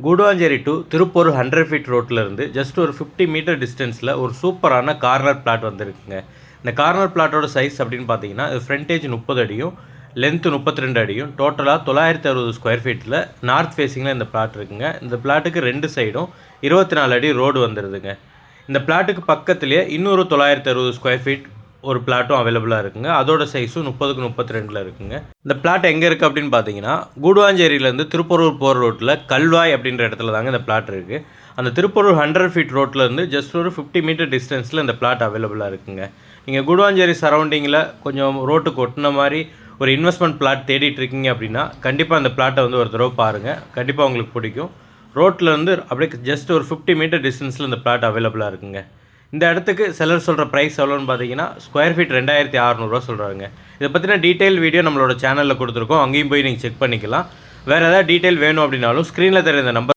Guduvancheri to Tiruppur 100 feet ரோட்டிலேருந்து just ஒரு 50 metre டிஸ்டன்ஸில் ஒரு சூப்பரான கார்னர் பிளாட் வந்துருக்குங்க. இந்த கார்னர் பிளாட்டோட சைஸ் அப்படின்னு பார்த்தீங்கன்னா ஃப்ரண்டேஜ் 30 அடியும் லென்த்து 32 அடியும் டோட்டலாக 960 ஸ்கொயர் ஃபீட்டில் நார்த் ஃபேஸிங்கில் இந்த பிளாட் இருக்குங்க. இந்த பிளாட்டுக்கு 2 சைடும் 24 அடி ரோடு வந்துடுதுங்க. இந்த பிளாட்டுக்கு பக்கத்துலேயே இன்னொரு 960 ஸ்கொயர் ஃபீட் ஒரு பிளாட்டும் அவைலபிளாக இருக்குங்க. அதோட சைஸும் 30x32 இருக்குங்க. இந்த பிளாட் எங்கே இருக்குது அப்படின்னு பார்த்தீங்கன்னா கூடுவாஞ்சேரியிலேருந்து திருப்பூர் போகிற ரோட்டில் கல்வாய் அப்படின்ற இடத்துல தாங்க இந்த பிளாட் இருக்குது. அந்த திருப்பூர் 100 ஃபீட் ரோட்லேருந்து ஜஸ்ட் ஒரு 50 மீட்டர் டிஸ்டன்ஸில் இந்த பிளாட் அவைலபிளாக இருக்குங்க. நீங்கள் கூடுவாஞ்சேரி சரௌண்டிங்கில் கொஞ்சம் ரோட்டுக்கு ஒட்டின மாதிரி ஒரு இன்வெஸ்ட்மெண்ட் பிளாட் தேடிட்டு இருக்கீங்க அப்படின்னா கண்டிப்பாக அந்த பிளாட்டை வந்து ஒரு தடவை பாருங்கள். கண்டிப்பாக உங்களுக்கு பிடிக்கும். ரோட்லேருந்து அப்படியே ஜஸ்ட் ஒரு 50 மீட்டர் டிஸ்டன்ஸில் இந்த பிளாட் அவைலபிளாக இருக்குங்க. இந்த இடத்துக்கு செலர் சொல்கிற ப்ரைஸ் எவ்வளோன்னு பார்த்தீங்கன்னா ஸ்கொயர் ஃபீட் 2600 சொல்கிறாங்க. இதை பற்றின டீட்டெயில் வீடியோ நம்மளோட சேனலில் கொடுத்துருக்கோம். அங்கேயும் போய் நீங்கள் செக் பண்ணிக்கலாம். வேறு ஏதாவது டீட்டெயில் வேணும் அப்படின்னாலும் ஸ்க்ரீனில் தெரியுற நம்பர்